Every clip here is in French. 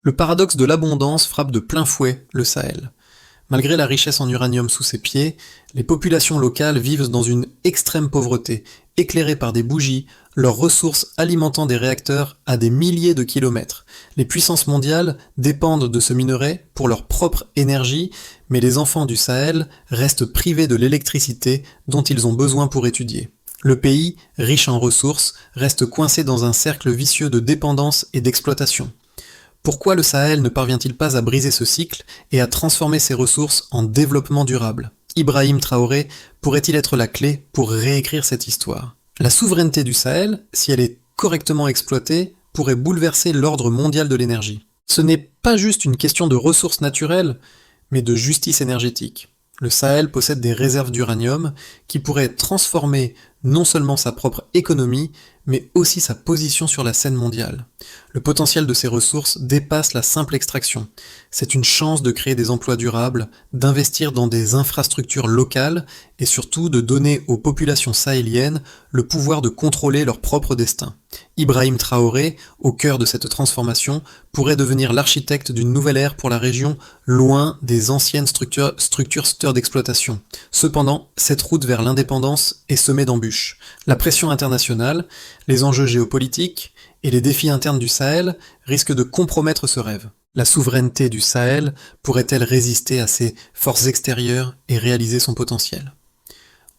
Le paradoxe de l'abondance frappe de plein fouet le Sahel. Malgré la richesse en uranium sous ses pieds, les populations locales vivent dans une extrême pauvreté, éclairées par des bougies, leurs ressources alimentant des réacteurs à des milliers de kilomètres. Les puissances mondiales dépendent de ce minerai pour leur propre énergie, mais les enfants du Sahel restent privés de l'électricité dont ils ont besoin pour étudier. Le pays, riche en ressources, reste coincé dans un cercle vicieux de dépendance et d'exploitation. Pourquoi le Sahel ne parvient-il pas à briser ce cycle et à transformer ses ressources en développement durable? Ibrahim Traoré pourrait-il être la clé pour réécrire cette histoire? La souveraineté du Sahel, si elle est correctement exploitée, pourrait bouleverser l'ordre mondial de l'énergie. Ce n'est pas juste une question de ressources naturelles, mais de justice énergétique. Le Sahel possède des réserves d'uranium qui pourraient transformer non seulement sa propre économie, mais aussi sa position sur la scène mondiale. Le potentiel de ces ressources dépasse la simple extraction. C'est une chance de créer des emplois durables, d'investir dans des infrastructures locales et surtout de donner aux populations sahéliennes le pouvoir de contrôler leur propre destin. Ibrahim Traoré, au cœur de cette transformation, pourrait devenir l'architecte d'une nouvelle ère pour la région, loin des anciennes structures d'exploitation. Cependant, cette route vers l'indépendance est semée d'embûches. La pression internationale, les enjeux géopolitiques et les défis internes du Sahel risquent de compromettre ce rêve. La souveraineté du Sahel pourrait-elle résister à ces forces extérieures et réaliser son potentiel?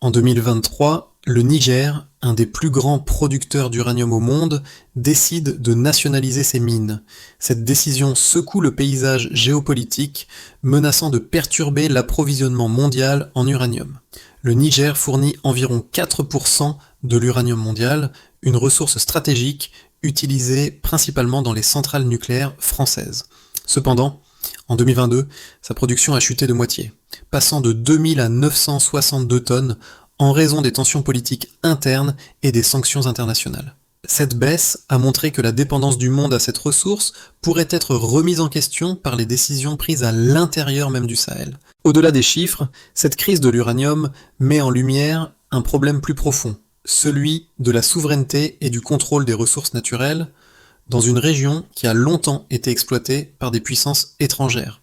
En 2023, le Niger, un des plus grands producteurs d'uranium au monde, décide de nationaliser ses mines. Cette décision secoue le paysage géopolitique, menaçant de perturber l'approvisionnement mondial en uranium. Le Niger fournit environ 4% de l'uranium mondial, une ressource stratégique utilisée principalement dans les centrales nucléaires françaises. Cependant, en 2022, sa production a chuté de moitié, passant de 2000 à 962 tonnes en raison des tensions politiques internes et des sanctions internationales. Cette baisse a montré que la dépendance du monde à cette ressource pourrait être remise en question par les décisions prises à l'intérieur même du Sahel. Au-delà des chiffres, cette crise de l'uranium met en lumière un problème plus profond, celui de la souveraineté et du contrôle des ressources naturelles dans une région qui a longtemps été exploitée par des puissances étrangères.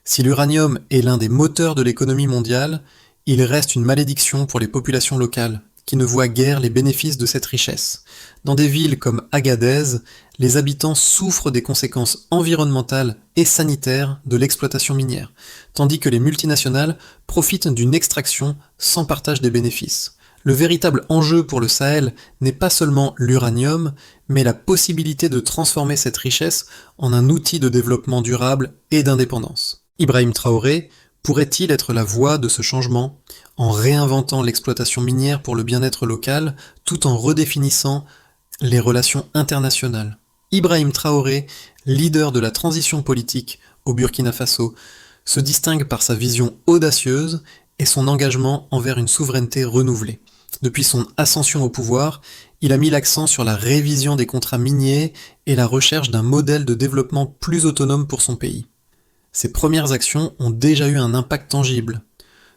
Si l'uranium est l'un des moteurs de l'économie mondiale, il reste une malédiction pour les populations locales, qui ne voient guère les bénéfices de cette richesse. Dans des villes comme Agadez, les habitants souffrent des conséquences environnementales et sanitaires de l'exploitation minière, tandis que les multinationales profitent d'une extraction sans partage des bénéfices. Le véritable enjeu pour le Sahel n'est pas seulement l'uranium, mais la possibilité de transformer cette richesse en un outil de développement durable et d'indépendance. Ibrahim Traoré pourrait-il être la voie de ce changement, en réinventant l'exploitation minière pour le bien-être local, tout en redéfinissant les relations internationales? Ibrahim Traoré, leader de la transition politique au Burkina Faso, se distingue par sa vision audacieuse et son engagement envers une souveraineté renouvelée. Depuis son ascension au pouvoir, il a mis l'accent sur la révision des contrats miniers et la recherche d'un modèle de développement plus autonome pour son pays. Ses premières actions ont déjà eu un impact tangible.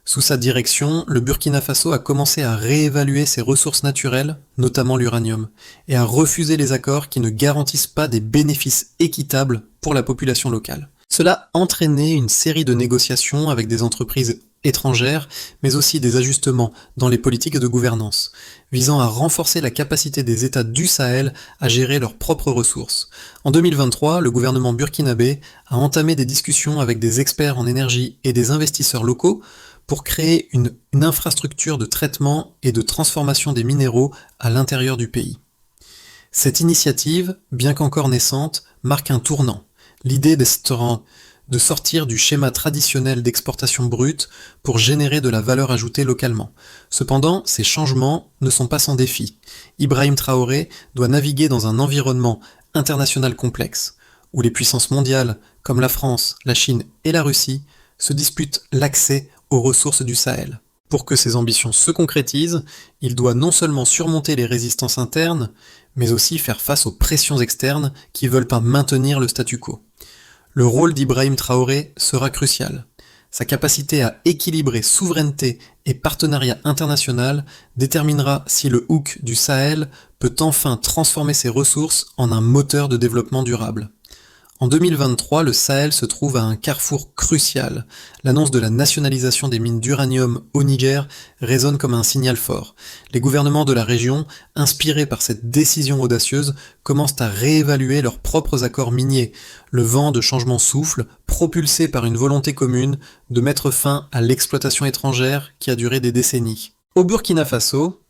Sous sa direction, le Burkina Faso a commencé à réévaluer ses ressources naturelles, notamment l'uranium, et à refuser les accords qui ne garantissent pas des bénéfices équitables pour la population locale. Cela a entraîné une série de négociations avec des entreprises étrangères, mais aussi des ajustements dans les politiques de gouvernance, visant à renforcer la capacité des États du Sahel à gérer leurs propres ressources. En 2023, le gouvernement burkinabé a entamé des discussions avec des experts en énergie et des investisseurs locaux pour créer une infrastructure de traitement et de transformation des minéraux à l'intérieur du pays. Cette initiative, bien qu'encore naissante, marque un tournant. L'idée de sortir du schéma traditionnel d'exportation brute pour générer de la valeur ajoutée localement. Cependant, ces changements ne sont pas sans défi. Ibrahim Traoré doit naviguer dans un environnement international complexe, où les puissances mondiales, comme la France, la Chine et la Russie, se disputent l'accès aux ressources du Sahel. Pour que ses ambitions se concrétisent, il doit non seulement surmonter les résistances internes, mais aussi faire face aux pressions externes qui veulent pas maintenir le statu quo. Le rôle d'Ibrahim Traoré sera crucial. Sa capacité à équilibrer souveraineté et partenariat international déterminera si le HOUC du Sahel peut enfin transformer ses ressources en un moteur de développement durable. En 2023, le Sahel se trouve à un carrefour crucial. L'annonce de la nationalisation des mines d'uranium au Niger résonne comme un signal fort. Les gouvernements de la région, inspirés par cette décision audacieuse, commencent à réévaluer leurs propres accords miniers. Le vent de changement souffle, propulsé par une volonté commune de mettre fin à l'exploitation étrangère qui a duré des décennies. Au Burkina Faso,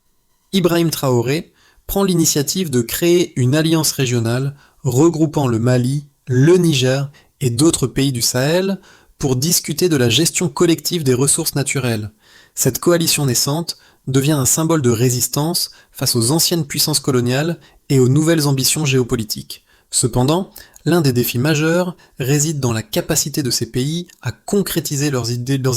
Ibrahim Traoré prend l'initiative de créer une alliance régionale regroupant le Mali, le Niger et d'autres pays du Sahel pour discuter de la gestion collective des ressources naturelles. Cette coalition naissante devient un symbole de résistance face aux anciennes puissances coloniales et aux nouvelles ambitions géopolitiques. Cependant, l'un des défis majeurs réside dans la capacité de ces pays à concrétiser leurs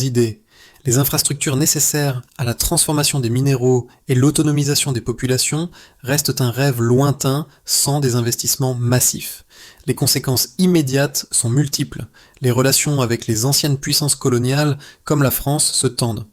idées. Les infrastructures nécessaires à la transformation des minéraux et l'autonomisation des populations restent un rêve lointain sans des investissements massifs. Les conséquences immédiates sont multiples. Les relations avec les anciennes puissances coloniales, comme la France, se tendent.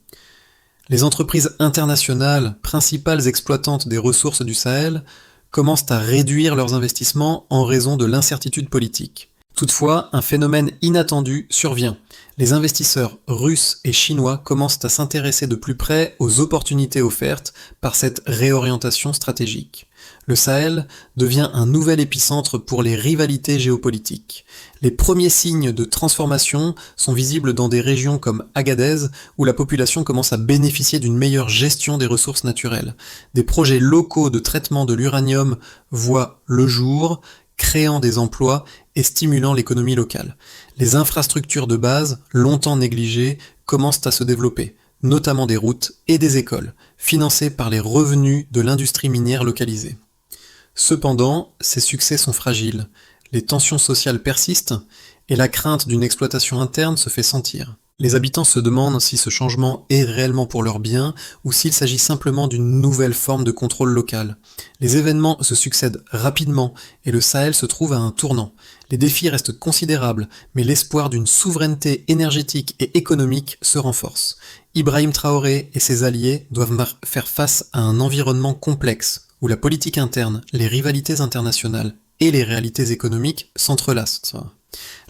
Les entreprises internationales, principales exploitantes des ressources du Sahel, commencent à réduire leurs investissements en raison de l'incertitude politique. Toutefois, un phénomène inattendu survient. Les investisseurs russes et chinois commencent à s'intéresser de plus près aux opportunités offertes par cette réorientation stratégique. Le Sahel devient un nouvel épicentre pour les rivalités géopolitiques. Les premiers signes de transformation sont visibles dans des régions comme Agadez, où la population commence à bénéficier d'une meilleure gestion des ressources naturelles. Des projets locaux de traitement de l'uranium voient le jour, créant des emplois et stimulant l'économie locale. Les infrastructures de base, longtemps négligées, commencent à se développer, notamment des routes et des écoles, financées par les revenus de l'industrie minière localisée. Cependant, ces succès sont fragiles, les tensions sociales persistent et la crainte d'une exploitation interne se fait sentir. Les habitants se demandent si ce changement est réellement pour leur bien ou s'il s'agit simplement d'une nouvelle forme de contrôle local. Les événements se succèdent rapidement et le Sahel se trouve à un tournant. Les défis restent considérables, mais l'espoir d'une souveraineté énergétique et économique se renforce. Ibrahim Traoré et ses alliés doivent faire face à un environnement complexe, où la politique interne, les rivalités internationales et les réalités économiques s'entrelacent.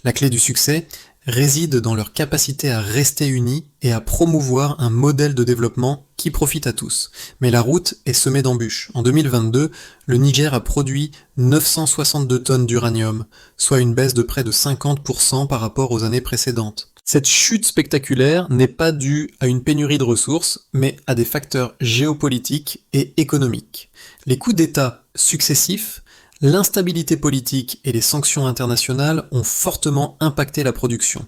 La clé du succès réside dans leur capacité à rester unis et à promouvoir un modèle de développement qui profite à tous. Mais la route est semée d'embûches. En 2022, le Niger a produit 962 tonnes d'uranium, soit une baisse de près de 50% par rapport aux années précédentes. Cette chute spectaculaire n'est pas due à une pénurie de ressources, mais à des facteurs géopolitiques et économiques. Les coups d'État successifs, l'instabilité politique et les sanctions internationales ont fortement impacté la production.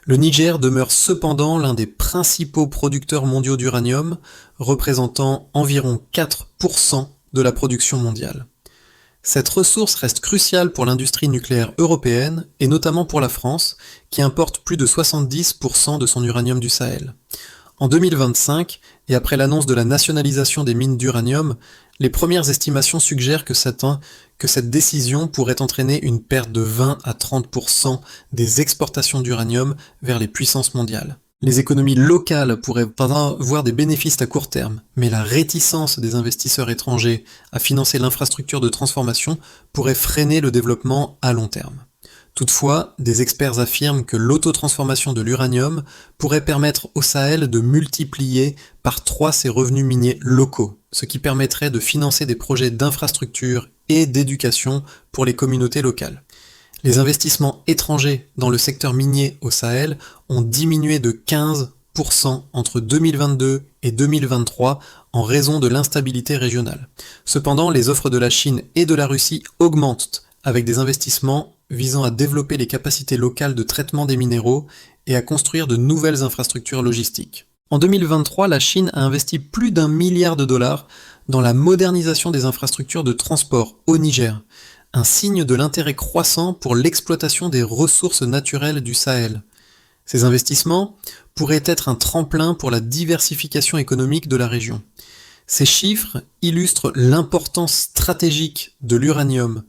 Le Niger demeure cependant l'un des principaux producteurs mondiaux d'uranium, représentant environ 4% de la production mondiale. Cette ressource reste cruciale pour l'industrie nucléaire européenne et notamment pour la France, qui importe plus de 70% de son uranium du Sahel. En 2025, et après l'annonce de la nationalisation des mines d'uranium, les premières estimations suggèrent que cette décision pourrait entraîner une perte de 20 à 30% des exportations d'uranium vers les puissances mondiales. Les économies locales pourraient avoir des bénéfices à court terme, mais la réticence des investisseurs étrangers à financer l'infrastructure de transformation pourrait freiner le développement à long terme. Toutefois, des experts affirment que l'autotransformation de l'uranium pourrait permettre au Sahel de multiplier par 3 ses revenus miniers locaux, ce qui permettrait de financer des projets d'infrastructure et d'éducation pour les communautés locales. Les investissements étrangers dans le secteur minier au Sahel ont diminué de 15% entre 2022 et 2023 en raison de l'instabilité régionale. Cependant, les offres de la Chine et de la Russie augmentent avec des investissements visant à développer les capacités locales de traitement des minéraux et à construire de nouvelles infrastructures logistiques. En 2023, la Chine a investi plus d'1 milliard de dollars dans la modernisation des infrastructures de transport au Niger, un signe de l'intérêt croissant pour l'exploitation des ressources naturelles du Sahel. Ces investissements pourraient être un tremplin pour la diversification économique de la région. Ces chiffres illustrent l'importance stratégique de l'uranium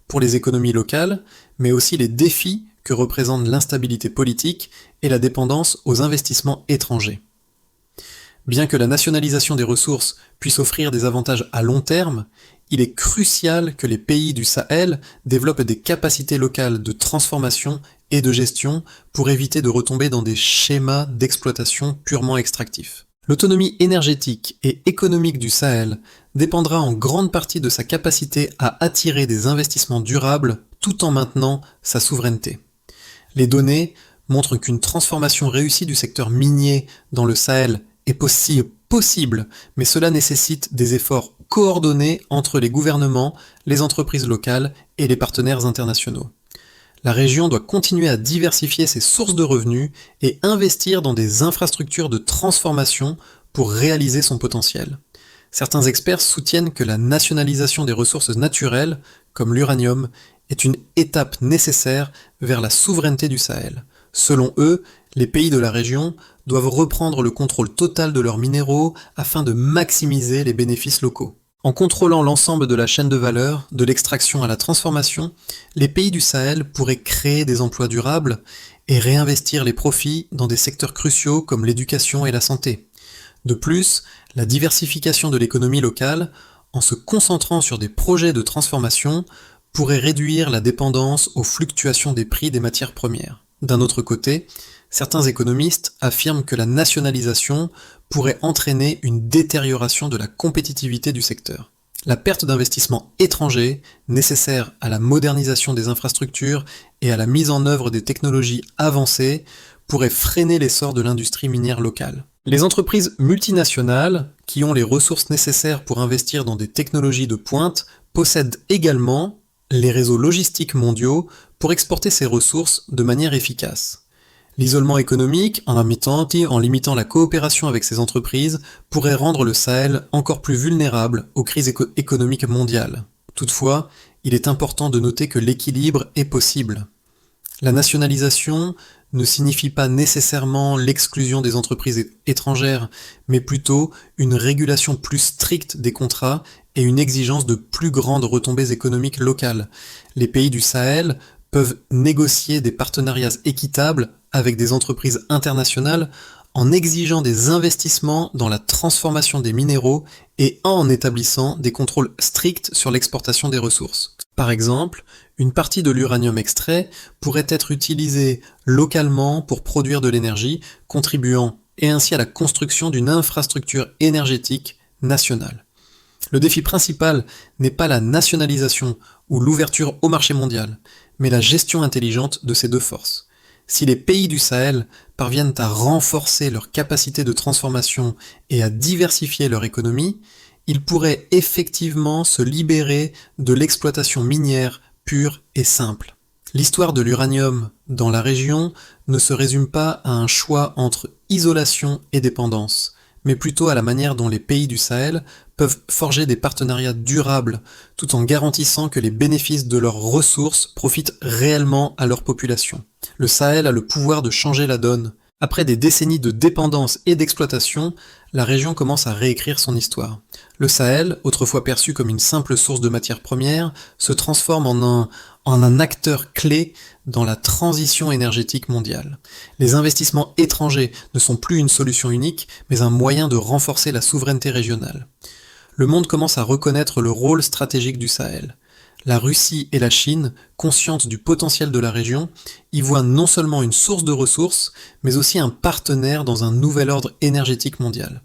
pour les économies locales, mais aussi les défis que représentent l'instabilité politique et la dépendance aux investissements étrangers. Bien que la nationalisation des ressources puisse offrir des avantages à long terme, il est crucial que les pays du Sahel développent des capacités locales de transformation et de gestion pour éviter de retomber dans des schémas d'exploitation purement extractifs. L'autonomie énergétique et économique du Sahel dépendra en grande partie de sa capacité à attirer des investissements durables tout en maintenant sa souveraineté. Les données montrent qu'une transformation réussie du secteur minier dans le Sahel est possible, mais cela nécessite des efforts coordonnés entre les gouvernements, les entreprises locales et les partenaires internationaux. La région doit continuer à diversifier ses sources de revenus et investir dans des infrastructures de transformation pour réaliser son potentiel. Certains experts soutiennent que la nationalisation des ressources naturelles, comme l'uranium, est une étape nécessaire vers la souveraineté du Sahel. Selon eux, les pays de la région doivent reprendre le contrôle total de leurs minéraux afin de maximiser les bénéfices locaux. En contrôlant l'ensemble de la chaîne de valeur, de l'extraction à la transformation, les pays du Sahel pourraient créer des emplois durables et réinvestir les profits dans des secteurs cruciaux comme l'éducation et la santé. De plus, la diversification de l'économie locale, en se concentrant sur des projets de transformation, pourrait réduire la dépendance aux fluctuations des prix des matières premières. D'un autre côté, certains économistes affirment que la nationalisation pourrait entraîner une détérioration de la compétitivité du secteur. La perte d'investissements étrangers, nécessaires à la modernisation des infrastructures et à la mise en œuvre des technologies avancées, pourrait freiner l'essor de l'industrie minière locale. Les entreprises multinationales, qui ont les ressources nécessaires pour investir dans des technologies de pointe, possèdent également les réseaux logistiques mondiaux pour exporter ces ressources de manière efficace. L'isolement économique, en limitant la coopération avec ces entreprises, pourrait rendre le Sahel encore plus vulnérable aux crises économiques mondiales. Toutefois, il est important de noter que l'équilibre est possible. La nationalisation ne signifie pas nécessairement l'exclusion des entreprises étrangères, mais plutôt une régulation plus stricte des contrats et une exigence de plus grandes retombées économiques locales. Les pays du Sahel peuvent négocier des partenariats équitables avec des entreprises internationales en exigeant des investissements dans la transformation des minéraux et en établissant des contrôles stricts sur l'exportation des ressources. Par exemple, une partie de l'uranium extrait pourrait être utilisée localement pour produire de l'énergie, contribuant et ainsi à la construction d'une infrastructure énergétique nationale. Le défi principal n'est pas la nationalisation ou l'ouverture au marché mondial, mais la gestion intelligente de ces deux forces. Si les pays du Sahel parviennent à renforcer leur capacité de transformation et à diversifier leur économie, ils pourraient effectivement se libérer de l'exploitation minière pure et simple. L'histoire de l'uranium dans la région ne se résume pas à un choix entre isolation et dépendance, mais plutôt à la manière dont les pays du Sahel peuvent forger des partenariats durables tout en garantissant que les bénéfices de leurs ressources profitent réellement à leur population. Le Sahel a le pouvoir de changer la donne. Après des décennies de dépendance et d'exploitation, la région commence à réécrire son histoire. Le Sahel, autrefois perçu comme une simple source de matières premières, se transforme en un acteur clé dans la transition énergétique mondiale. Les investissements étrangers ne sont plus une solution unique, mais un moyen de renforcer la souveraineté régionale. Le monde commence à reconnaître le rôle stratégique du Sahel. La Russie et la Chine, conscientes du potentiel de la région, y voient non seulement une source de ressources, mais aussi un partenaire dans un nouvel ordre énergétique mondial.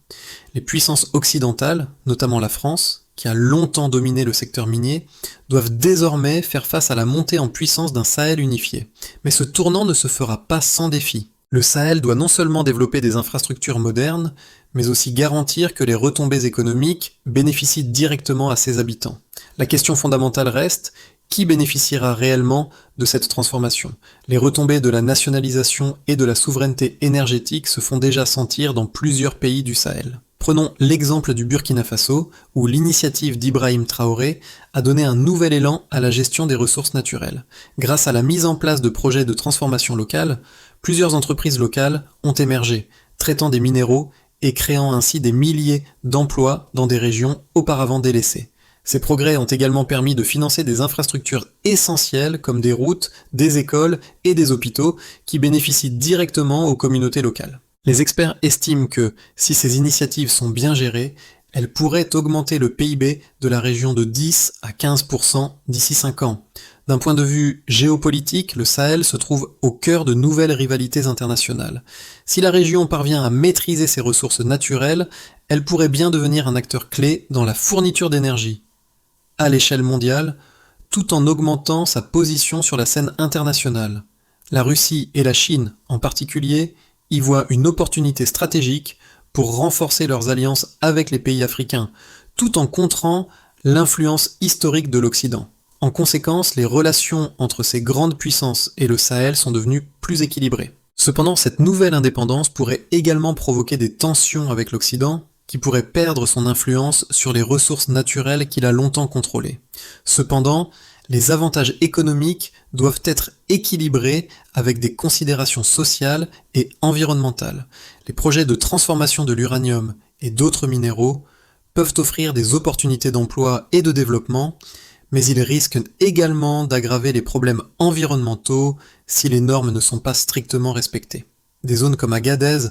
Les puissances occidentales, notamment la France, qui a longtemps dominé le secteur minier, doivent désormais faire face à la montée en puissance d'un Sahel unifié. Mais ce tournant ne se fera pas sans défi. Le Sahel doit non seulement développer des infrastructures modernes, mais aussi garantir que les retombées économiques bénéficient directement à ses habitants. La question fondamentale reste, qui bénéficiera réellement de cette transformation ? Les retombées de la nationalisation et de la souveraineté énergétique se font déjà sentir dans plusieurs pays du Sahel. Prenons l'exemple du Burkina Faso, où l'initiative d'Ibrahim Traoré a donné un nouvel élan à la gestion des ressources naturelles. Grâce à la mise en place de projets de transformation locale, plusieurs entreprises locales ont émergé, traitant des minéraux et créant ainsi des milliers d'emplois dans des régions auparavant délaissées. Ces progrès ont également permis de financer des infrastructures essentielles comme des routes, des écoles et des hôpitaux qui bénéficient directement aux communautés locales. Les experts estiment que, si ces initiatives sont bien gérées, Elle pourrait augmenter le PIB de la région de 10 à 15% d'ici 5 ans. D'un point de vue géopolitique, le Sahel se trouve au cœur de nouvelles rivalités internationales. Si la région parvient à maîtriser ses ressources naturelles, elle pourrait bien devenir un acteur clé dans la fourniture d'énergie à l'échelle mondiale, tout en augmentant sa position sur la scène internationale. La Russie et la Chine, en particulier, y voient une opportunité stratégique pour renforcer leurs alliances avec les pays africains, tout en contrant l'influence historique de l'Occident. En conséquence, les relations entre ces grandes puissances et le Sahel sont devenues plus équilibrées. Cependant, cette nouvelle indépendance pourrait également provoquer des tensions avec l'Occident, qui pourrait perdre son influence sur les ressources naturelles qu'il a longtemps contrôlées. Cependant, les avantages économiques doivent être équilibrés avec des considérations sociales et environnementales. Les projets de transformation de l'uranium et d'autres minéraux peuvent offrir des opportunités d'emploi et de développement, mais ils risquent également d'aggraver les problèmes environnementaux si les normes ne sont pas strictement respectées. Des zones comme Agadez,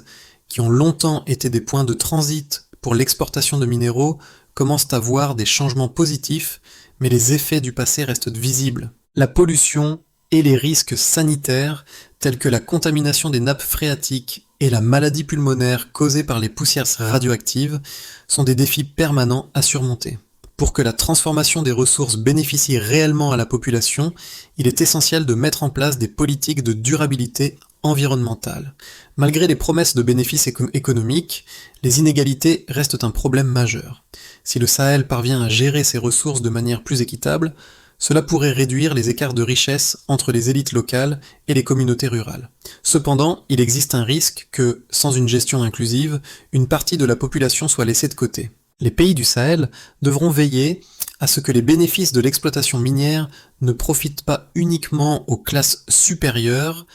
qui ont longtemps été des points de transit pour l'exportation de minéraux, commencent à voir des changements positifs, mais les effets du passé restent visibles. La pollution et les risques sanitaires, tels que la contamination des nappes phréatiques et la maladie pulmonaire causée par les poussières radioactives, sont des défis permanents à surmonter. Pour que la transformation des ressources bénéficie réellement à la population, il est essentiel de mettre en place des politiques de durabilité environnementale. Malgré les promesses de bénéfices économiques, les inégalités restent un problème majeur. Si le Sahel parvient à gérer ses ressources de manière plus équitable, cela pourrait réduire les écarts de richesse entre les élites locales et les communautés rurales. Cependant, il existe un risque que, sans une gestion inclusive, une partie de la population soit laissée de côté. Les pays du Sahel devront veiller à ce que les bénéfices de l'exploitation minière ne profitent pas uniquement aux classes supérieures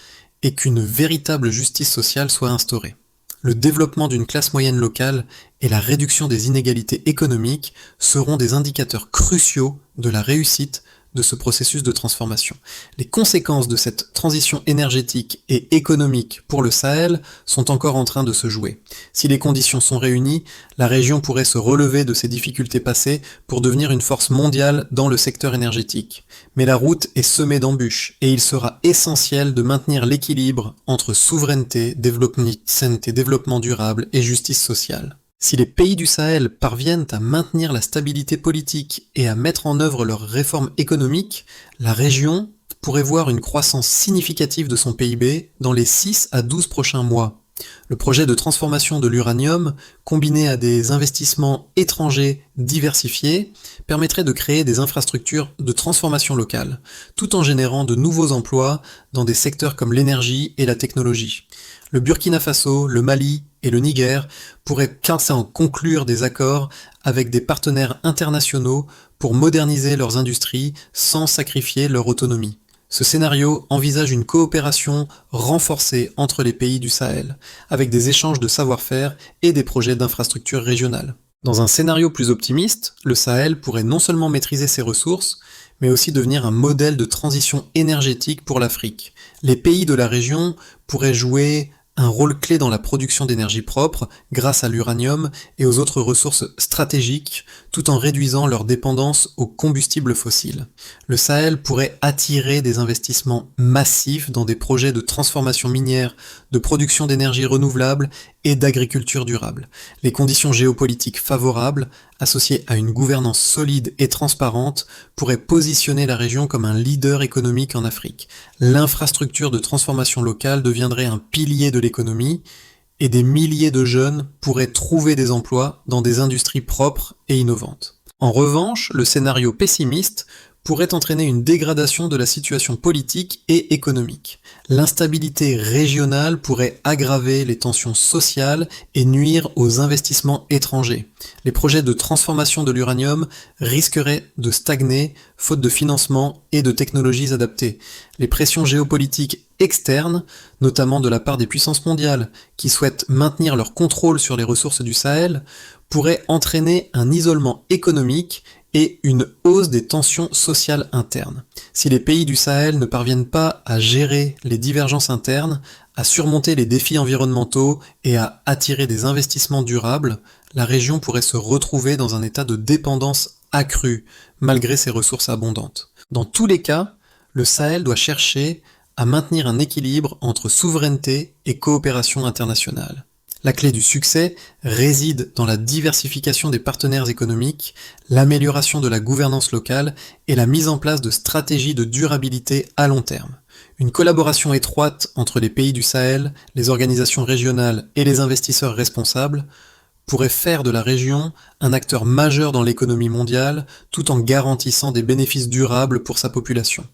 et qu'une véritable justice sociale soit instaurée. Le développement d'une classe moyenne locale et la réduction des inégalités économiques seront des indicateurs cruciaux de la réussite de ce processus de transformation. Les conséquences de cette transition énergétique et économique pour le Sahel sont encore en train de se jouer. Si les conditions sont réunies, la région pourrait se relever de ses difficultés passées pour devenir une force mondiale dans le secteur énergétique. Mais la route est semée d'embûches et il sera essentiel de maintenir l'équilibre entre souveraineté, développement durable et justice sociale. Si les pays du Sahel parviennent à maintenir la stabilité politique et à mettre en œuvre leurs réformes économiques, la région pourrait voir une croissance significative de son PIB dans les 6 à 12 prochains mois. Le projet de transformation de l'uranium, combiné à des investissements étrangers diversifiés, permettrait de créer des infrastructures de transformation locale, tout en générant de nouveaux emplois dans des secteurs comme l'énergie et la technologie. Le Burkina Faso, le Mali et le Niger pourraient en conclure des accords avec des partenaires internationaux pour moderniser leurs industries sans sacrifier leur autonomie. Ce scénario envisage une coopération renforcée entre les pays du Sahel, avec des échanges de savoir-faire et des projets d'infrastructures régionales. Dans un scénario plus optimiste, le Sahel pourrait non seulement maîtriser ses ressources, mais aussi devenir un modèle de transition énergétique pour l'Afrique. Les pays de la région pourraient jouer un rôle clé dans la production d'énergie propre grâce à l'uranium et aux autres ressources stratégiques, tout en réduisant leur dépendance aux combustibles fossiles. Le Sahel pourrait attirer des investissements massifs dans des projets de transformation minière, de production d'énergie renouvelable et d'agriculture durable. Les conditions géopolitiques favorables, associées à une gouvernance solide et transparente, pourraient positionner la région comme un leader économique en Afrique. L'infrastructure de transformation locale deviendrait un pilier de l'économie et des milliers de jeunes pourraient trouver des emplois dans des industries propres et innovantes. En revanche, le scénario pessimiste pourrait entraîner une dégradation de la situation politique et économique. L'instabilité régionale pourrait aggraver les tensions sociales et nuire aux investissements étrangers. Les projets de transformation de l'uranium risqueraient de stagner, faute de financement et de technologies adaptées. Les pressions géopolitiques externes, notamment de la part des puissances mondiales, qui souhaitent maintenir leur contrôle sur les ressources du Sahel, pourraient entraîner un isolement économique et une hausse des tensions sociales internes. Si les pays du Sahel ne parviennent pas à gérer les divergences internes, à surmonter les défis environnementaux et à attirer des investissements durables, la région pourrait se retrouver dans un état de dépendance accrue, malgré ses ressources abondantes. Dans tous les cas, le Sahel doit chercher à maintenir un équilibre entre souveraineté et coopération internationale. La clé du succès réside dans la diversification des partenaires économiques, l'amélioration de la gouvernance locale et la mise en place de stratégies de durabilité à long terme. Une collaboration étroite entre les pays du Sahel, les organisations régionales et les investisseurs responsables pourrait faire de la région un acteur majeur dans l'économie mondiale tout en garantissant des bénéfices durables pour sa population.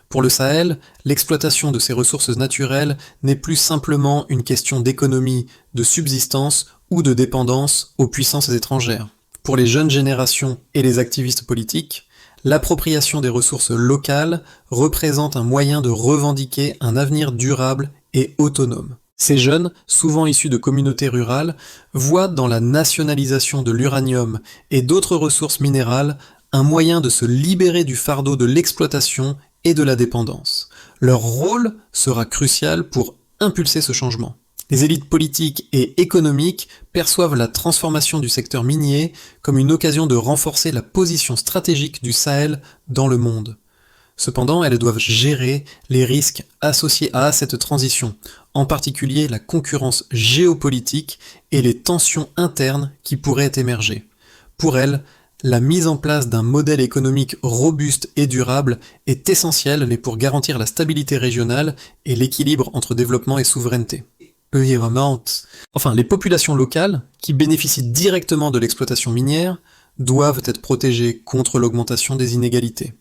Pour le Sahel, l'exploitation de ses ressources naturelles n'est plus simplement une question d'économie, de subsistance ou de dépendance aux puissances étrangères. Pour les jeunes générations et les activistes politiques, l'appropriation des ressources locales représente un moyen de revendiquer un avenir durable et autonome. Ces jeunes, souvent issus de communautés rurales, voient dans la nationalisation de l'uranium et d'autres ressources minérales un moyen de se libérer du fardeau de l'exploitation et de la dépendance. Leur rôle sera crucial pour impulser ce changement. Les élites politiques et économiques perçoivent la transformation du secteur minier comme une occasion de renforcer la position stratégique du Sahel dans le monde. Cependant, elles doivent gérer les risques associés à cette transition, en particulier la concurrence géopolitique et les tensions internes qui pourraient émerger. Pour elles, la mise en place d'un modèle économique robuste et durable est essentielle pour garantir la stabilité régionale et l'équilibre entre développement et souveraineté. Les populations locales, qui bénéficient directement de l'exploitation minière, doivent être protégées contre l'augmentation des inégalités.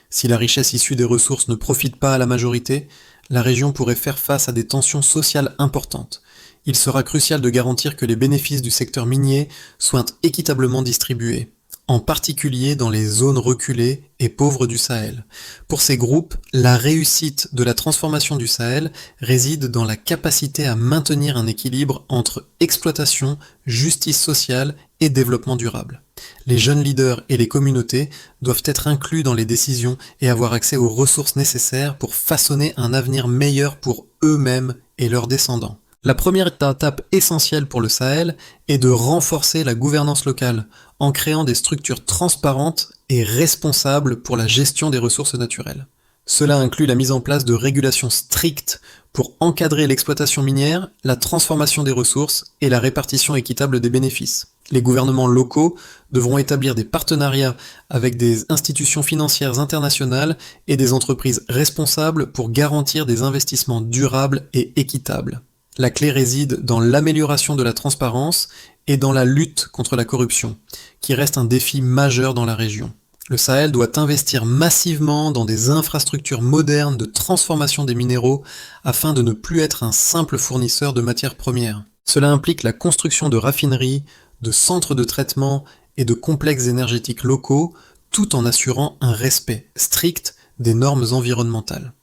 Si la richesse issue des ressources ne profite pas à la majorité, la région pourrait faire face à des tensions sociales importantes. Il sera crucial de garantir que les bénéfices du secteur minier soient équitablement distribués, en particulier dans les zones reculées et pauvres du Sahel. Pour ces groupes, la réussite de la transformation du Sahel réside dans la capacité à maintenir un équilibre entre exploitation, justice sociale et développement durable. Les jeunes leaders et les communautés doivent être inclus dans les décisions et avoir accès aux ressources nécessaires pour façonner un avenir meilleur pour eux-mêmes et leurs descendants. La première étape essentielle pour le Sahel est de renforcer la gouvernance locale en créant des structures transparentes et responsables pour la gestion des ressources naturelles. Cela inclut la mise en place de régulations strictes pour encadrer l'exploitation minière, la transformation des ressources et la répartition équitable des bénéfices. Les gouvernements locaux devront établir des partenariats avec des institutions financières internationales et des entreprises responsables pour garantir des investissements durables et équitables. La clé réside dans l'amélioration de la transparence et dans la lutte contre la corruption, qui reste un défi majeur dans la région. Le Sahel doit investir massivement dans des infrastructures modernes de transformation des minéraux afin de ne plus être un simple fournisseur de matières premières. Cela implique la construction de raffineries, de centres de traitement et de complexes énergétiques locaux, tout en assurant un respect strict des normes environnementales.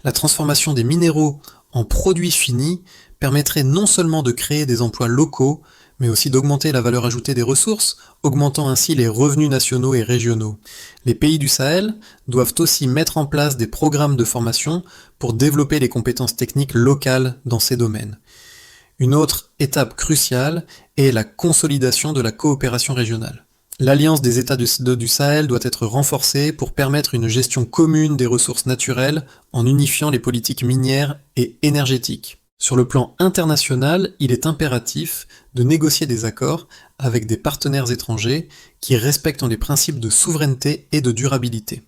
La transformation des minéraux en produits finis permettrait non seulement de créer des emplois locaux, mais aussi d'augmenter la valeur ajoutée des ressources, augmentant ainsi les revenus nationaux et régionaux. Les pays du Sahel doivent aussi mettre en place des programmes de formation pour développer les compétences techniques locales dans ces domaines. Une autre étape cruciale est la consolidation de la coopération régionale. L'alliance des États du Sahel doit être renforcée pour permettre une gestion commune des ressources naturelles en unifiant les politiques minières et énergétiques. Sur le plan international, il est impératif de négocier des accords avec des partenaires étrangers qui respectent les principes de souveraineté et de durabilité.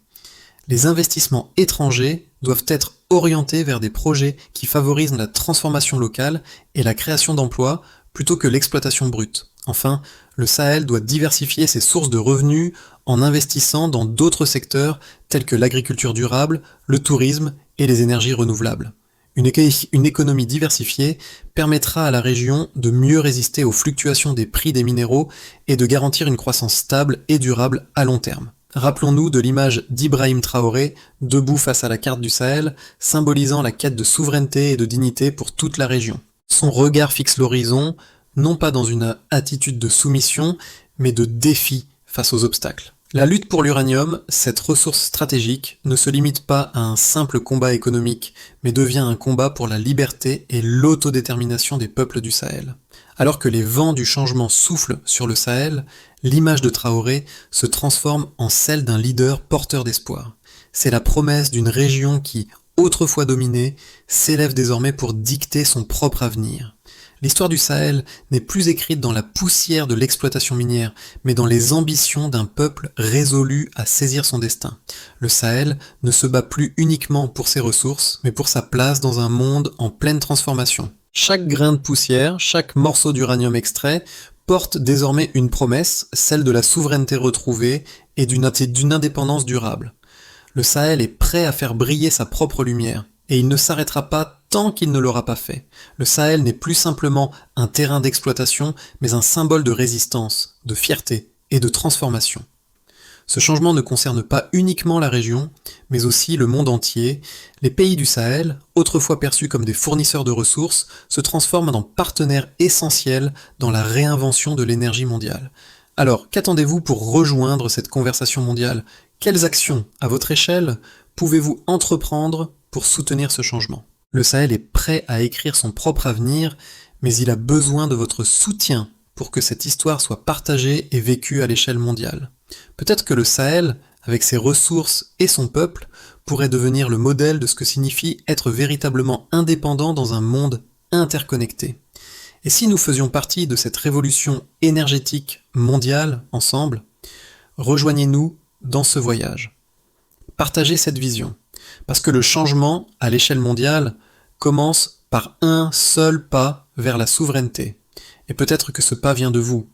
Les investissements étrangers doivent être orientés vers des projets qui favorisent la transformation locale et la création d'emplois plutôt que l'exploitation brute. Enfin, le Sahel doit diversifier ses sources de revenus en investissant dans d'autres secteurs tels que l'agriculture durable, le tourisme et les énergies renouvelables. Une économie diversifiée permettra à la région de mieux résister aux fluctuations des prix des minéraux et de garantir une croissance stable et durable à long terme. Rappelons-nous de l'image d'Ibrahim Traoré, debout face à la carte du Sahel, symbolisant la quête de souveraineté et de dignité pour toute la région. Son regard fixe l'horizon, non pas dans une attitude de soumission, mais de défi face aux obstacles. La lutte pour l'uranium, cette ressource stratégique, ne se limite pas à un simple combat économique, mais devient un combat pour la liberté et l'autodétermination des peuples du Sahel. Alors que les vents du changement soufflent sur le Sahel, l'image de Traoré se transforme en celle d'un leader porteur d'espoir. C'est la promesse d'une région qui, autrefois dominée, s'élève désormais pour dicter son propre avenir. L'histoire du Sahel n'est plus écrite dans la poussière de l'exploitation minière, mais dans les ambitions d'un peuple résolu à saisir son destin. Le Sahel ne se bat plus uniquement pour ses ressources, mais pour sa place dans un monde en pleine transformation. Chaque grain de poussière, chaque morceau d'uranium extrait, porte désormais une promesse, celle de la souveraineté retrouvée et d'une indépendance durable. Le Sahel est prêt à faire briller sa propre lumière, et il ne s'arrêtera pas tant qu'il ne l'aura pas fait. Le Sahel n'est plus simplement un terrain d'exploitation, mais un symbole de résistance, de fierté et de transformation. Ce changement ne concerne pas uniquement la région, mais aussi le monde entier. Les pays du Sahel, autrefois perçus comme des fournisseurs de ressources, se transforment en partenaires essentiels dans la réinvention de l'énergie mondiale. Alors, qu'attendez-vous pour rejoindre cette conversation mondiale ? Quelles actions, à votre échelle, pouvez-vous entreprendre pour soutenir ce changement ? Le Sahel est prêt à écrire son propre avenir, mais il a besoin de votre soutien pour que cette histoire soit partagée et vécue à l'échelle mondiale. Peut-être que le Sahel, avec ses ressources et son peuple, pourrait devenir le modèle de ce que signifie être véritablement indépendant dans un monde interconnecté. Et si nous faisions partie de cette révolution énergétique mondiale ensemble, rejoignez-nous dans ce voyage. Partagez cette vision, parce que le changement à l'échelle mondiale commence par un seul pas vers la souveraineté. Et peut-être que ce pas vient de vous,